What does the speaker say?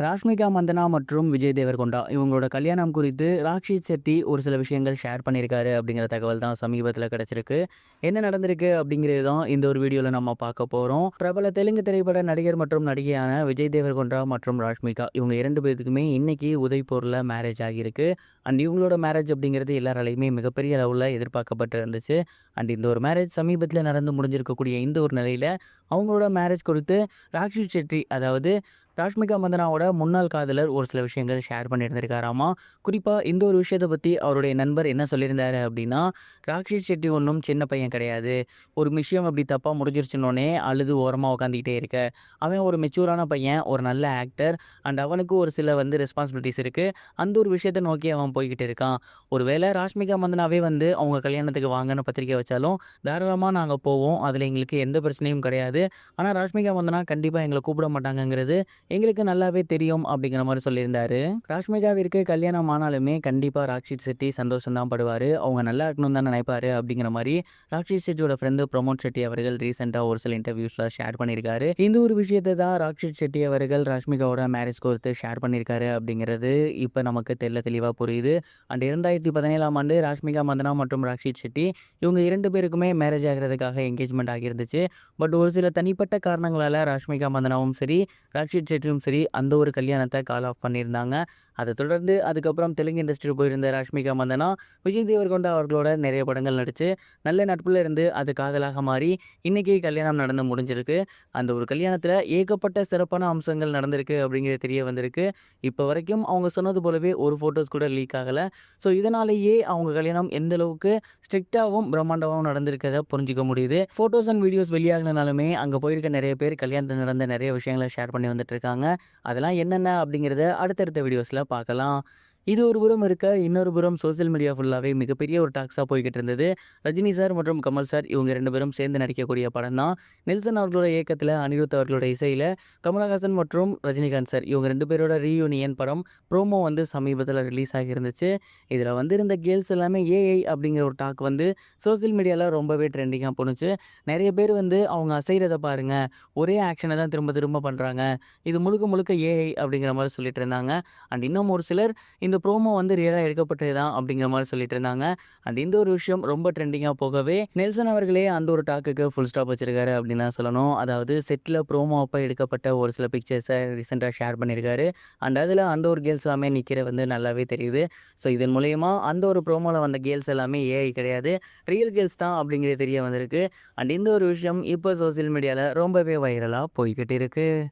ராஷ்மிகா மந்தனா மற்றும் விஜய் தேவரகொண்டா இவங்களோட கல்யாணம் குறித்து ராக்ஷித் செட்டி ஒரு சில விஷயங்கள் ஷேர் பண்ணியிருக்காரு அப்படிங்கிற தகவல் தான் சமீபத்தில் கிடைச்சிருக்கு. என்ன நடந்திருக்கு அப்படிங்கிறது தான் இந்த ஒரு வீடியோவில் நம்ம பார்க்க போகிறோம். பிரபல தெலுங்கு திரைப்பட நடிகர் மற்றும் நடிகையான விஜய் தேவரகொண்டா மற்றும் ராஷ்மிகா இவங்க 2 பேத்துக்குமே இன்னைக்கு உதய்பூரில் மேரேஜ் ஆகியிருக்கு. அண்ட் இவங்களோட மேரேஜ் அப்படிங்கிறது எல்லாராலையுமே மிகப்பெரிய அளவில் எதிர்பார்க்கப்பட்டு இருந்துச்சு. அண்ட் இந்த ஒரு மேரேஜ் சமீபத்தில் நடந்து முடிஞ்சிருக்கக்கூடிய இந்த ஒரு நிலையில் அவங்களோட மேரேஜ் குறித்து ராக்ஷித் செட்டி, அதாவது ராஷ்மிகா மந்தனாவோட முன்னாள் காதலர் ஒரு சில விஷயங்கள் ஷேர் பண்ணியிருந்திருக்காராமா. குறிப்பாக இந்த ஒரு விஷயத்தை பற்றி அவருடைய நண்பர் என்ன சொல்லியிருந்தாரு அப்படின்னா, ராக்ஷித் செட்டி ஒன்றும் சின்ன பையன் கிடையாது. ஒரு விஷயம் அப்படி தப்பாக முடிஞ்சிருச்சுன்னொடனே அழுது ஓரமாக உட்காந்துக்கிட்டே இருக்க. அவன் ஒரு மெச்சூரான பையன், ஒரு நல்ல ஆக்டர். அண்ட் அவனுக்கு ஒரு சில ரெஸ்பான்சிபிலிட்டிஸ் இருக்குது. அந்த ஒரு விஷயத்தை நோக்கி அவன் போய்கிட்டு இருக்கான். ஒருவேளை ராஷ்மிகா மந்தனாவே அவங்க கல்யாணத்துக்கு வாங்கன்னு பத்திரிக்கை வச்சாலும் தாராளமாக நாங்கள் போவோம். அதில் எங்களுக்கு எந்த பிரச்சனையும் கிடையாது. ஆனால் ராஷ்மிகா மந்தனா கண்டிப்பாக எங்களை கூப்பிட மாட்டாங்கங்கிறது எங்களுக்கு நல்லாவே தெரியும் அப்படிங்கிற மாதிரி சொல்லியிருந்தாரு. ராஷ்மிகாவிற்கு கல்யாணம் ஆனாலுமே கண்டிப்பாக ராக்ஷித் செட்டி சந்தோஷம் தான் படுவார். அவங்க நல்லா இருக்கணும்னு தான் நினைப்பாரு அப்படிங்கிற மாதிரி ராக்ஷித் செட்டியோட ஃப்ரெண்டு பிரமோத் செட்டி அவர்கள் ரீசெண்டாக ஒரு சில இன்டர்வியூஸில் ஷேர் பண்ணியிருக்காரு. இந்த ஒரு விஷயத்தை தான் ராக்ஷித் செட்டி அவர்கள் ராஷ்மிகாவோட மேரேஜ் குறித்து ஷேர் பண்ணியிருக்காரு அப்படிங்கிறது இப்போ நமக்கு தெளிவாக புரியுது. அண்ட் 2017ஆம் ஆண்டு ராஷ்மிகா மந்தனா மற்றும் ராக்ஷித் செட்டி இவங்க 2 பேருக்குமே மேரேஜ் ஆகிறதுக்காக என்கேஜ்மெண்ட் ஆகியிருந்துச்சு. பட் ஒரு சில தனிப்பட்ட காரணங்களால் ராஷ்மிகா மந்தனாவும் சரி, ராக்ஷித் செட்டியும் சரி அந்த ஒரு கல்யாணத்தை கால் ஆஃப் பண்ணியிருந்தாங்க. அதை தொடர்ந்து அதுக்கப்புறம் தெலுங்கு இண்டஸ்ட்ரி போயிருந்த ராஷ்மிகா மந்தனா விஜய் தேவரகொண்டா அவர்களோட நிறைய படங்கள் நடித்து நல்ல நட்பில் இருந்து அது காதலாக மாறி இன்றைக்கி கல்யாணம் நடந்து முடிஞ்சிருக்கு. அந்த ஒரு கல்யாணத்தில் ஏகப்பட்ட சிறப்பான அம்சங்கள் நடந்திருக்கு அப்படிங்கிறது தெரிய வந்திருக்கு. இப்போ வரைக்கும் அவங்க சொன்னது போலவே ஒரு ஃபோட்டோஸ் கூட லீக் ஆகலை. ஸோ இதனாலேயே அவங்க கல்யாணம் எந்த அளவுக்கு ஸ்ட்ரிக்டாகவும் பிரம்மாண்டமாகவும் நடந்திருக்கிறத புரிஞ்சிக்க முடியுது. ஃபோட்டோஸ் அண்ட் வீடியோஸ் வெளியாகினாலுமே அங்கே போயிருக்க நிறைய பேர் கல்யாணத்தில் நடந்த நிறைய விஷயங்களை ஷேர் பண்ணி வந்துட்டு இருக்காங்க. அதெல்லாம் என்னென்ன அப்படிங்கிறத அடுத்தடுத்த வீடியோஸில் பார்க்கலாம். இது ஒரு புறம் இருக்க, இன்னொரு புறம் சோசியல் மீடியா ஃபுல்லாகவே மிகப்பெரிய ஒரு டாக்ஸாக போய்கிட்டு இருந்தது. ரஜினி சார் மற்றும் கமல் சார் இவங்க 2 பேரும் சேர்ந்து நடிக்கக்கூடிய படம் தான். நெல்சன் அவர்களோட இயக்கத்தில் அனிருத் அவர்களோட இசையில் கமலஹாசன் மற்றும் ரஜினிகாந்த் சார் இவங்க 2 பேரோட ரீயூனியன் படம் ப்ரோமோ சமீபத்தில் ரிலீஸ் ஆகியிருந்துச்சு. இதில் இருந்த கேர்ள்ஸ் எல்லாமே ஏஐ அப்படிங்கிற ஒரு டாக் சோசியல் மீடியாவில் ரொம்பவே ட்ரெண்டிங்காக போணுச்சு. நிறைய பேர் அவங்க அசைகிறத பாருங்கள், ஒரே ஆக்ஷனை தான் திரும்ப திரும்ப பண்ணுறாங்க, இது முழுக்க முழுக்க ஏஐ அப்படிங்கிற மாதிரி சொல்லிட்டு இருந்தாங்க. அண்ட் இன்னும் ஒரு சிலர் இந்த ப்ரோமோ ரியலாக எடுக்கப்பட்டது தான் அப்படிங்கிற மாதிரி சொல்லிட்டு இருந்தாங்க. அண்ட் இந்த ஒரு விஷயம் ரொம்ப ட்ரெண்டிங்காக போகவே நெல்சன் அவர்களே அந்த ஒரு டாக்குக்கு ஃபுல் ஸ்டாப் வச்சிருக்காரு அப்படின்னு தான் சொல்லணும். அதாவது செட்டில் ப்ரோமோ அப்போ எடுக்கப்பட்ட ஒரு சில பிக்சர்ஸை ரீசெண்டாக ஷேர் பண்ணியிருக்காரு. அண்ட் அதில் அந்த ஒரு கேர்ள்ஸ் எல்லாமே நிற்கிற நல்லாவே தெரியுது. ஸோ இதன் மூலயமா அந்த ஒரு ப்ரோமோவில் வந்த கேர்ள்ஸ் எல்லாமே ஏஐ கிடையாது, ரியல் கேர்ள்ஸ் தான் அப்படிங்கிறது தெரிய வந்திருக்கு. அண்ட் இந்த ஒரு விஷயம் இப்போ சோசியல் மீடியாவில் ரொம்பவே வைரலாக போய்கிட்டு இருக்குது.